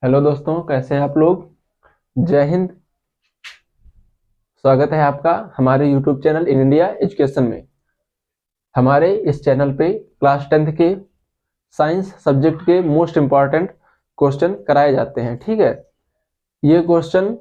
Hello दोस्तों, कैसे हैं आप लोग। जय हिंद। स्वागत है आपका हमारे YouTube channel in India education में। हमारे इस चैनल पे क्लास 10th के साइंस सब्जेक्ट के मोस्ट इम्पॉर्टेंट क्वेश्चन कराए जाते हैं। ठीक है, ये क्वेश्चन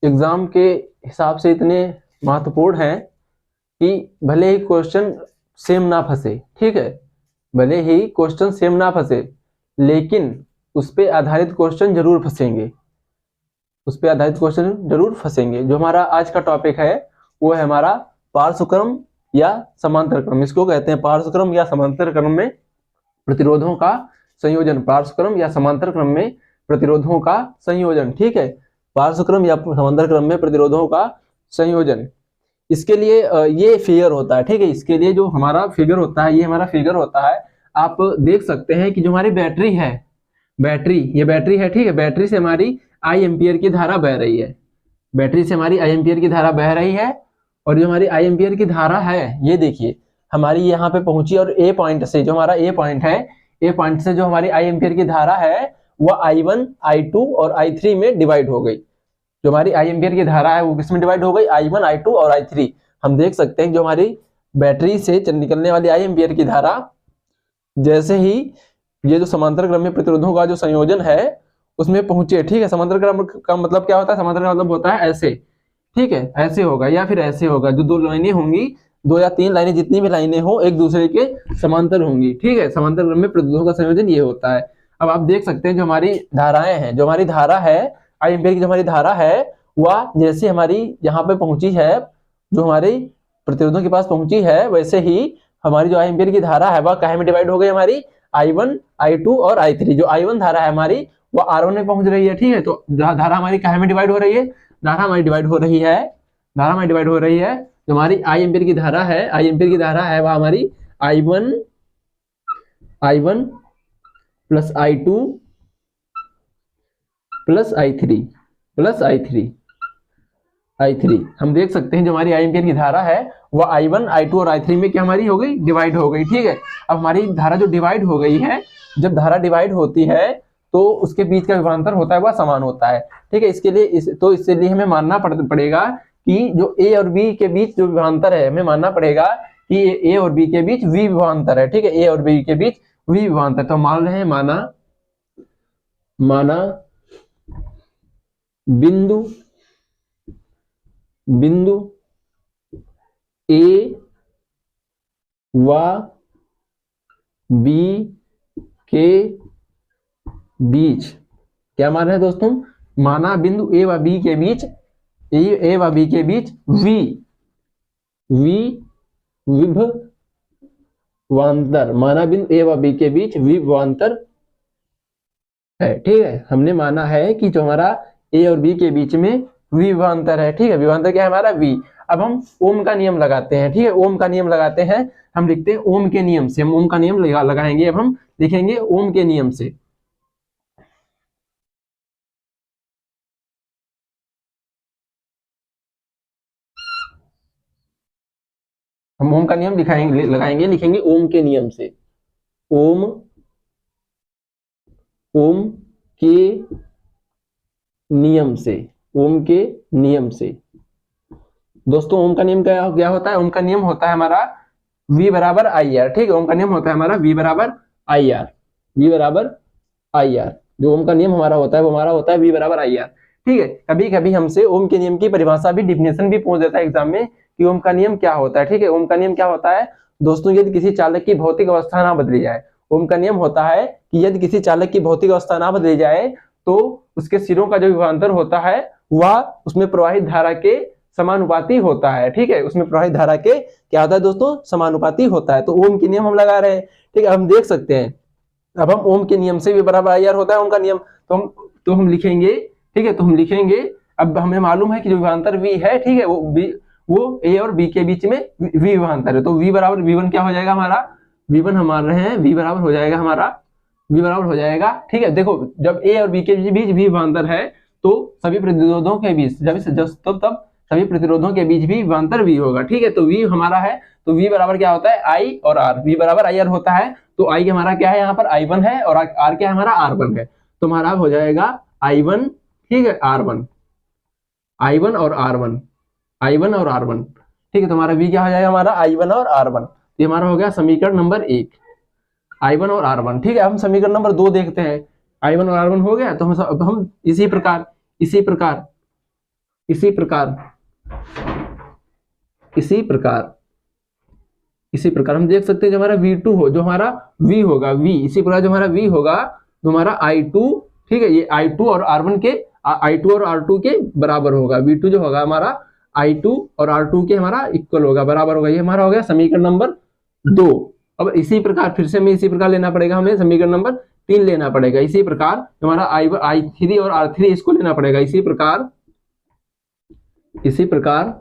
एग्जाम के हिसाब से इतने महत्वपूर्ण हैं कि भले ही क्वेश्चन सेम ना फंसे, ठीक है, भले ही क्वेश्चन सेम ना फंसे, लेकिन उस पे आधारित क्वेश्चन जरूर फंसेंगे, उस पे आधारित क्वेश्चन जरूर फंसेंगे। जो हमारा आज का टॉपिक है वो है हमारा पार्श्वक्रम या समांतर क्रम। इसको कहते हैं पार्श्वक्रम या समांतर क्रम में प्रतिरोधों का संयोजन। पार्श्वक्रम या समांतर क्रम में प्रतिरोधों का संयोजन। ठीक है, पार्श्वक्रम या समांतर क्रम में प्रतिरोधों का संयोजन। इसके लिए ये फिगर होता है। ठीक है, इसके लिए जो हमारा फिगर होता है, ये हमारा फिगर होता है। आप देख सकते हैं कि जो हमारी बैटरी है, ये बैटरी है, ठीक है, बैटरी से हमारी आई एम्पियर की धारा बह रही है, बैटरी से हमारी आई एम्पियर की धारा बह रही है। और जो हमारी आई एम्पियर की धारा है, ये देखिए हमारी यहाँ पे पहुंची, और ए पॉइंट से, जो हमारा ए पॉइंट है, ए पॉइंट से जो हमारी आई एम्पियर की धारा है वह I1, I2 और I3 में डिवाइड हो गई। जो हमारी आई एम्पियर की धारा है वो किसमें डिवाइड हो गई? I1, I2 और I3। हम देख सकते हैं जो हमारी बैटरी से निकलने वाली आई एम्पियर की धारा जैसे ही ये जो समांतर क्रम में प्रतिरोधों का जो संयोजन है उसमें पहुंचे, ठीक है, समांतर क्रम का मतलब क्या होता है? समांतर का मतलब होता है ऐसे, ठीक है, ऐसे होगा या फिर ऐसे होगा। जो दो लाइनें होंगी, दो या तीन लाइनें, जितनी भी लाइनें हो एक दूसरे के समांतर होंगी। ठीक है, समांतर क्रम में प्रतिरोधों का संयोजन ये होता है। अब आप देख सकते हैं जो हमारी धाराएं हैं, जो हमारी धारा है आई एम्पियर की, जो हमारी धारा है वह जैसे हमारी यहाँ पे पहुंची है, जो हमारी प्रतिरोधों के पास पहुंची है, वैसे ही हमारी जो आई एम्पियर की धारा है वह काहे में डिवाइड हो गई? हमारी I1, I2 और I3। जो I1 धारा है हमारी वो R1 में पहुंच रही है। ठीक है, तो धारा हमारी काहे में डिवाइड हो रही है? धारा हमारी डिवाइड हो रही है, धारा हमारी डिवाइड हो रही है। जो हमारी आई एम्पियर की धारा है, आई एम्पियर की धारा है वह हमारी I1 plus I2 plus I3 हम देख सकते हैं जो हमारी आई एम्पियर की धारा है वह I1, I2 और I3 में क्या हमारी हो गई? डिवाइड हो गई। ठीक है, अब हमारी धारा जो डिवाइड हो गई है, जब धारा डिवाइड होती है तो उसके बीच का विभवांतर होता है वह समान होता है। ठीक है, इसके लिए इसलिए हमें मानना पड़ेगा कि जो ए और बी के बीच जो विभवांतर है, हमें मानना पड़ेगा कि ए और बी के बीच वी विभवांतर है। ठीक है, ए और बी के बीच वी विभवांतर। तो मान रहे हैं माना बिंदु ए व बी के बीच, क्या मान रहे हैं दोस्तों? माना बिंदु ए व बी के बीच, ए व बी के बीच वी विभवांतर, माना बिंदु ए व बी के बीच वी विभवांतर है। ठीक है, हमने माना है कि जो हमारा ए और बी के बीच में वी विभवांतर है। ठीक है, विभवांतर क्या है हमारा? वी। अब हम ओम का नियम लगाते हैं। ठीक है, ओम का नियम लगाते हैं, हम लिखते हैं ओम के नियम से, हम ओम का नियम लगाएंगे। अब हम लिखेंगे ओम के नियम से। हम ओम का नियम लगाएंगे, लिखेंगे ओम के नियम से। ओम के नियम से, ओम के नियम से। दोस्तों ओम का नियम क्या होता है? ओम का नियम होता है हमारा V बराबर IR। ठीक है, ओम का नियम होता है हमारा V बराबर IR। जो ओम का नियम हमारा होता है वो हमारा होता है V बराबर IR। ठीक है, कभी कभी हमसे ओम के नियम की परिभाषा भी, डिफिनेशन भी पूछ देता है एग्जाम में कि ओम का नियम क्या होता है। ठीक है, ओम का नियम क्या होता है दोस्तों? यदि किसी चालक की भौतिक अवस्था ना बदली जाए, ओम का नियम होता है कि यदि किसी चालक की भौतिक अवस्था ना बदली जाए तो उसके सिरों का जो विभवांतर होता है वह उसमें प्रवाहित धारा के समानुपाती होता है। ठीक है, उसमें प्रवाहित धारा के क्या होता है दोस्तों? समानुपाती होता है। तो ओम के नियम हम लगा रहे हैं। ठीक है, हम देख सकते हैं, अब हम ओम के नियम से V बराबर IR होता है ओम का नियम, तो हम लिखेंगे। ठीक है, तो हम लिखेंगे, अब हमें मालूम है कि जो विभवांतर V है, ठीक है, वो A और B के बीच में V विभवांतर है। तो V बराबर V1 क्या हो जाएगा हमारा? V1 हम मान रहे हैं V बराबर हो जाएगा हमारा, V बराबर हो जाएगा। ठीक है, देखो जब A और B के बीच V विभवांतर है तो सभी प्रतिरोधों के बीच तब सभी प्रतिरोधों के बीच भी विभवांतर V होगा। ठीक है, तो V हमारा है, तो V बराबर क्या होता है? I और R। V बराबर IR होता है, तो I हमारा क्या है? यहाँ पर I1 है और R क्या है हमारा? R1 है। तो हमारा हो जाएगा I1, ठीक है, R1, I1 और R1, I1 और R1, ठीक है। तो हमारा V क्या हो जाएगा, हमारा I1 और R1। ये हमारा हो गया समीकरण नंबर 1, I1 और R1, ठीक है। अब हम समीकरण नंबर 2 देखते हैं। I1 और R1 हो गया, तो हम इसी प्रकार इसी प्रकार इसी प्रकार इसी प्रकार इसी प्रकार हम देख सकते हैं जो हमारा V2 हो, जो हमारा V होगा, V इसी प्रकार जो हमारा V होगा तो हमारा I2, ठीक है, ये I2 और R1 के I2 और R2 के बराबर होगा। V2 जो होगा हमारा I2 और R2 के हमारा इक्वल होगा, बराबर होगा। ये हमारा हो गया समीकरण नंबर 2। अब इसी प्रकार फिर से हमें इसी प्रकार लेना पड़ेगा, हमें समीकरण नंबर 3 लेना पड़ेगा। इसी प्रकार हमारा I3 और R3 इसको लेना पड़ेगा। इसी प्रकार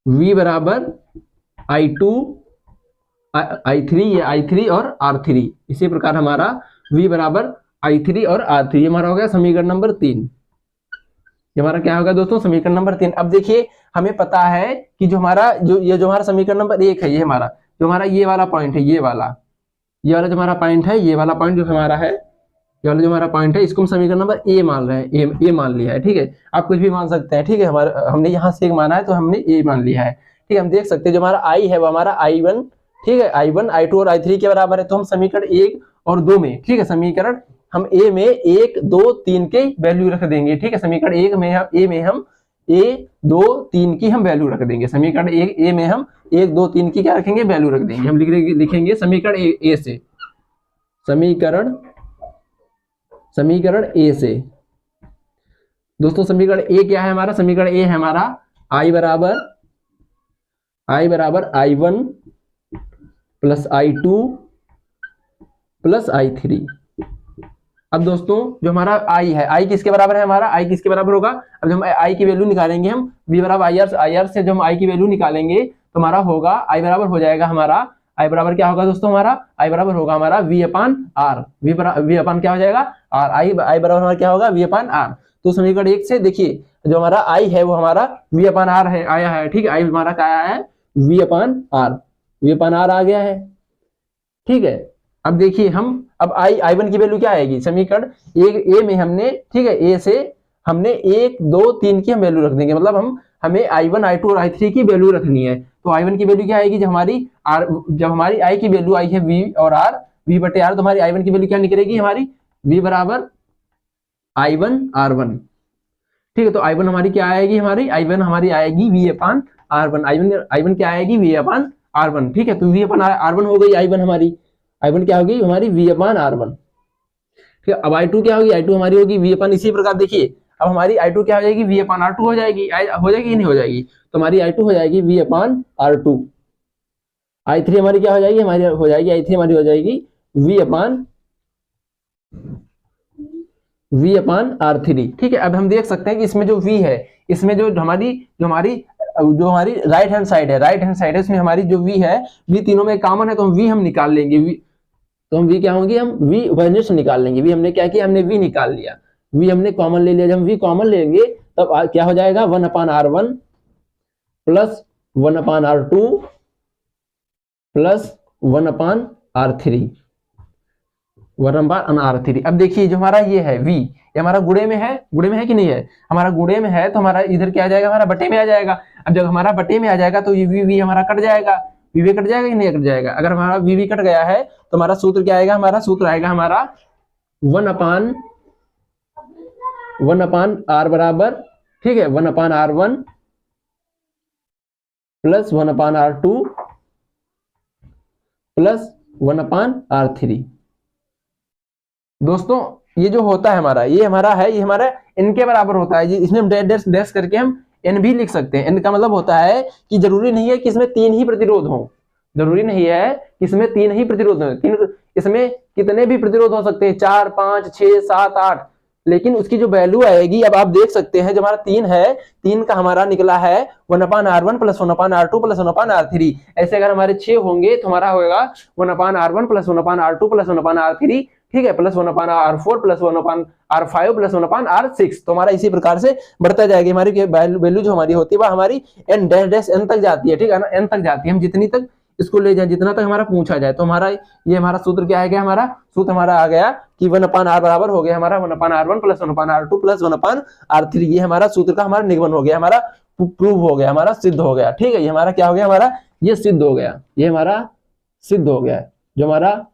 V बराबर I2 I3, ये I3 और R3, इसी प्रकार हमारा V बराबर I3 और R3, ये हमारा हो गया समीकरण नंबर 3। ये हमारा क्या होगा दोस्तों, समीकरण नंबर 3। अब देखिए हमें पता है कि जो हमारा जो हमारा समीकरण नंबर 1 है, ये हमारा जो हमारा ये वाला पॉइंट है, ये वाला जो हमारा पॉइंट है, ये वाला पॉइंट जो हमारा है, ये वाला जो हमारा पॉइंट है, इसको हम समीकरण नंबर ए मान रहे हैं, ए मान लिया है, ठीक है। आप कुछ भी मान सकते हैं, ठीक है। हमारा हमने यहाँ से एक माना है तो हमने ए मान लिया है, ठीक है। हम देख सकते हैं जो हमारा आई है वो हमारा I1, ठीक है, I1 I2 और I3 के बराबर है। तो हम समीकरण 1 और 2 में, ठीक है, समीकरण हम ए में 1 2 3 के वैल्यू रख देंगे, ठीक है। समीकरण 1 में हम ए में हम 1 2 3 की हम वैल्यू रख देंगे। समीकरण ए में हम 1 2 3 की क्या रखेंगे, वैल्यू रख देंगे। हम लिखेंगे समीकरण ए से, समीकरण ए से दोस्तों, समीकरण ए क्या है हमारा, समीकरण ए है हमारा I बराबर I1 plus I2 plus I3। अब दोस्तों जो हमारा I है, I किसके बराबर है, हमारा I किसके बराबर होगा। अब जब हम I की वैल्यू निकालेंगे, हम V बराबर IR से जब हम I की वैल्यू निकालेंगे तो हमारा होगा I बराबर हो जाएगा हमारा, I बराबर क्या होगा दोस्तों, हमारा I बराबर होगा हमारा V अपान R, V अपान क्या हो जाएगा R, I बराबर हमारा क्या होगा V अपान R। तो समीकरण 1 से देखिए जो हमारा I है वो हमारा V अपान R है, आया है, ठीक है। I हमारा क्या आया है, V अपान R आ गया है, ठीक है। अब देखिए हम अब I1 की वैल्यू क्या आएगी, समीकरण ए में हमने, ठीक है, ए से हमने 1 2 3 की हम वैल्यू रख देंगे, मतलब हमें I1 I2 और I3 की वैल्यू रखनी है। तो I1 की वैल्यू क्या आएगी, जब हमारी I की वैल्यू आई है V और R, V बटे R, तो हमारी I1 की वैल्यू क्या निकलेगी, हमारी V बराबर I1 R1, ठीक है। तो I1 हमारी क्या आएगी, हमारी I1 हमारी आएगी V अपान R1, I1 क्या आएगी V अपान R1, ठीक है। तो V अपान R1 हो गई I1 हमारी, I1 क्या होगी हमारी V अपान R1, ठीक है। अब I2 क्या होगी, I2 हमारी होगी V अपान, इसी प्रकार देखिए अब हमारी I2 क्या हो जाएगी, V अपान R2 हो जाएगी, कि नहीं हो जाएगी। तो हमारी I2 हो जाएगी V अपान R2, I3 हमारी क्या हो जाएगी, हमारी हो जाएगी I3 हमारी हो जाएगी V अपान R3, ठीक है। अब हम देख सकते हैं कि इसमें जो V है, इसमें जो हमारी राइट हैंड साइड है, इसमें हमारी जो V है, V तीनों में कॉमन है, तो हम V हम निकाल लेंगे। तो हम V क्या होंगे, हम V वैल्यू से निकाल लेंगे। V हमने क्या किया, हमने V निकाल लिया, V हमने कॉमन ले लिया। जब हम V कॉमन लेंगे तब क्या हो जाएगा, 1 अपान R1 प्लस 1 अपान R2 प्लस 1 अपान R3, 1 अपान R3। अब देखिए जो हमारा ये है V, ये हमारा गुणे में है कि नहीं है, हमारा गुणे में है, तो हमारा इधर क्या आ जाएगा, हमारा बटे में आ जाएगा। अब जब हमारा बटे में आ जाएगा तो ये V हमारा कट जाएगा, V कट जाएगा कि नहीं कट जाएगा। अगर हमारा V कट गया है तो हमारा सूत्र क्या आएगा, हमारा सूत्र आएगा हमारा 1 अपान R बराबर, ठीक है, 1 अपान R1 प्लस 1 अपान R2 प्लस 1 अपान R3। दोस्तों ये जो होता है हमारा, ये हमारा इनके बराबर होता है। इसमें हम डैश करके हम n भी लिख सकते हैं। n का मतलब होता है कि जरूरी नहीं है कि इसमें 3 ही प्रतिरोध हो, जरूरी नहीं है कि इसमें 3 ही प्रतिरोध हो, इसमें कितने भी प्रतिरोध हो सकते हैं, 4 5 6 7 8, लेकिन उसकी जो वैल्यू आएगी, अब आप देख सकते हैं जो हमारा 3 है, 3 का हमारा निकला है 1 अपान R1 प्लस 1 अपान R2 प्लस 1 अपान R3। ऐसे अगर हमारे 6 होंगे तो हमारा होगा 1 अपान R1 प्लस 1 अपान R2 प्लस 1 अपान R3, ठीक है, प्लस 1 अपान R4 प्लस 1 अपान R5 प्लस 1 अपान R6। तो हमारा इसी प्रकार से बढ़ता जाएगी। हमारी वैल्यू जो हमारी होती है वह हमारी n डैश n तक जाती है, ठीक है ना, n तक जाती है। हम जितनी तक इसको ले जाए जितना तक हमारा पूछा जाए। तो हमारा ये हमारा सूत्र क्या है, क्या हमारा सूत्र हमारा आ गया कि 1/r बराबर हो गया हमारा 1/r1 plus 1/r2 plus 1/r3। ये हमारा सूत्र का हमारा निगमन हो गया, हमारा प्रूव हो गया, हमारा सिद्ध हो गया। ठीक है, ये हमारा क्या हो गया, हमारा ये सिद्ध हो गया, ये हमारा सिद्ध हो गया। जो हमारा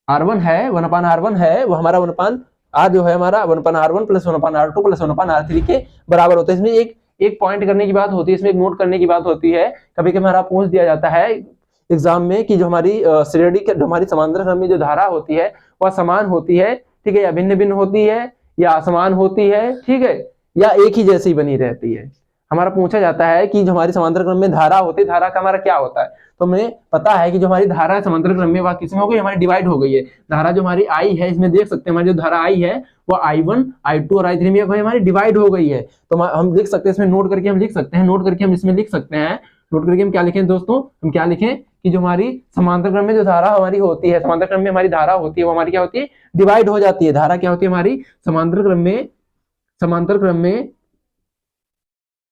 r1 है 1/r1 है वो हमारा 1/r जो है हमारा 1/r1 plus 1/r2 plus 1/r3 के बराबर होता है। इसमें एक पॉइंट करने की बात होती है, इसमें एक नोट करने की बात होती है। कभी कभी हमारा पूछ दिया जाता है एग्जाम में कि जो हमारी श्रेणी के जो हमारी समांतर क्रम में जो धारा होती है वह समान होती है, ठीक है, या भिन्न भिन्न होती है, या असमान होती है, ठीक है, या एक ही जैसी बनी रहती है। हमारा पूछा जाता है कि जो हमारी समांतर क्रम में धारा होती है, धारा का हमारा क्या होता है। तो हमें पता है कि जो हमारी धारा है समांतर क्रम में वह किसमें हो गई, हमारी डिवाइड हो गई है। धारा जो हमारी आई है, इसमें देख सकते हैं हमारी जो धारा आई है वो I1 I2 और I3 में हमारी डिवाइड हो गई है। तो हम लिख सकते हैं, इसमें नोट करके हम लिख सकते हैं, नोट करके हम इसमें लिख सकते हैं। नोट करके हम क्या लिखें दोस्तों, हम क्या लिखें कि जो हमारी समांतर क्रम में जो धारा हमारी होती है, समांतर क्रम में हमारी धारा होती है वो हमारी क्या होती है, डिवाइड हो जाती है। धारा क्या होती है हमारी समांतर क्रम में, समांतर क्रम में,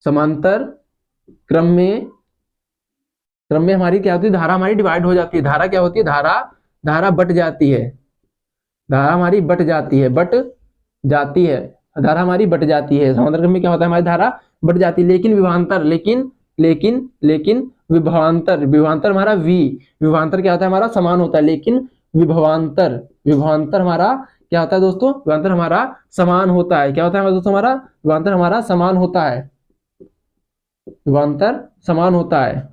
समांतर क्रम में हमारी क्या होती है, धारा हमारी डिवाइड हो जाती है। धारा क्या होती है, धारा बट जाती है, धारा हमारी बट जाती है, बट जाती है, धारा हमारी बट जाती है। समांतर क्रम में क्या होता है, हमारी धारा बट जाती है। लेकिन विभवांतर, लेकिन विभवांतर हमारा विभवांतर क्या होता है हमारा समान होता है। लेकिन विभवांतर हमारा क्या होता है दोस्तों, विभवांतर हमारा समान होता है। क्या होता है हमारा दोस्तों, हमारा विभवांतर हमारा समान होता है, विभवांतर समान होता है।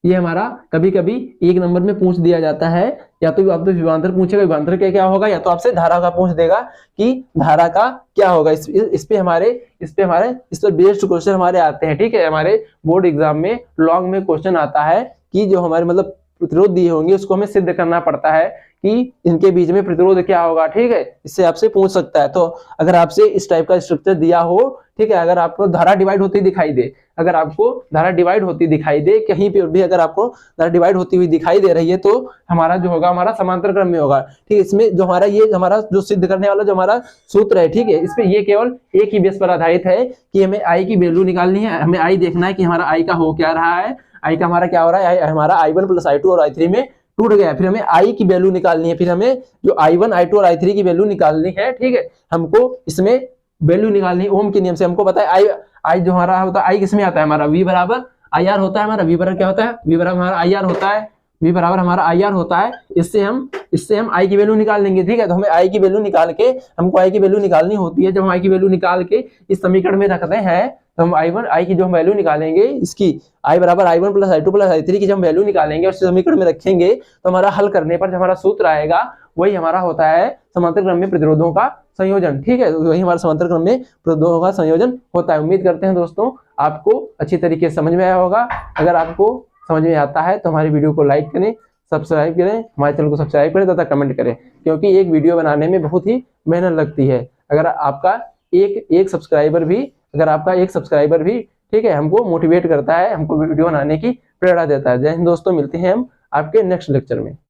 ये हमारा कभी कभी एक नंबर में पूछ दिया जाता है, या तो आपसे विभवांतर पूछेगा, विभवांतर क्या होगा, या तो आपसे धारा का पूछ देगा कि धारा का क्या होगा। इस पे बेस्ड क्वेश्चन हमारे आते हैं। ठीक है, हमारे बोर्ड एग्जाम में लॉन्ग में क्वेश्चन आता है कि जो हमारे मतलब प्रतिरोध दिए होंगे उसको हमें सिद्ध करना पड़ता है कि इनके बीच में प्रतिरोध क्या होगा। ठीक है, इससे आपसे पूछ सकता है। तो अगर आपसे इस टाइप का स्ट्रक्चर दिया हो, ठीक है, अगर आपको धारा डिवाइड होती दिखाई दे, अगर आपको धारा डिवाइड होती दिखाई दे, कहीं पे भी अगर आपको धारा डिवाइड होती हुई दिखाई दे रही है, तो हमारा जो होगा हमारा समांतर क्रम में होगा। ठीक है, इसमें जो हमारा ये हमारा जो सिद्ध करने वाला जो हमारा सूत्र है, ठीक है, इसमें ये केवल एक ही बेस पर आधारित है कि हमें आई की वैल्यू निकालनी है, हमें आई देखना है कि हमारा आई का हो क्या रहा है, आई का हमारा क्या हो रहा है, हमारा I1 प्लस I2 और I3 में टूट गया। फिर हमें आई की वैल्यू निकालनी है, फिर हमें जो I1 I2 और I3 की वैल्यू निकालनी है। ठीक है, हमको इसमें वैल्यू निकालनी है ओम के नियम से। हमको पता है आई जो हमारा होता है, आई किसमें आता है हमारा V बराबर IR होता है हमारा। V बराबर क्या होता है, V बराबर हमारा IR होता है, V बराबर हमारा IR होता है। इससे हम आई की वैल्यू निकाल लेंगे। ठीक है, तो हमें आई की वैल्यू निकाल के, हमको आई की वैल्यू निकालनी होती है। जब हम आई की वैल्यू निकाल के इस समीकरण में रखते हैं तो हम आई की जो हम वैल्यू निकालेंगे, इसकी आई बराबर I1 plus I2 plus I3 की जब हम वैल्यू निकालेंगे और समीकरण में रखेंगे तो हमारा हल करने पर जो हमारा सूत्र आएगा वही हमारा होता है समांतर क्रम में प्रतिरोधों का संयोजन। ठीक है, वही हमारा समांतर क्रम में प्रतिरोधों का संयोजन होता है। उम्मीद करते हैं दोस्तों आपको अच्छी तरीके से समझ में आया होगा। अगर आपको समझ में आता है तो हमारी वीडियो को लाइक करें, सब्सक्राइब करें, हमारे चैनल को सब्सक्राइब करें तथा कमेंट करें, क्योंकि एक वीडियो बनाने में बहुत ही मेहनत लगती है। अगर आपका एक सब्सक्राइबर भी ठीक है हमको मोटिवेट करता है, हमको वीडियो बनाने की प्रेरणा देता है। जय हिंद दोस्तों, मिलते हैं हम आपके नेक्स्ट लेक्चर में।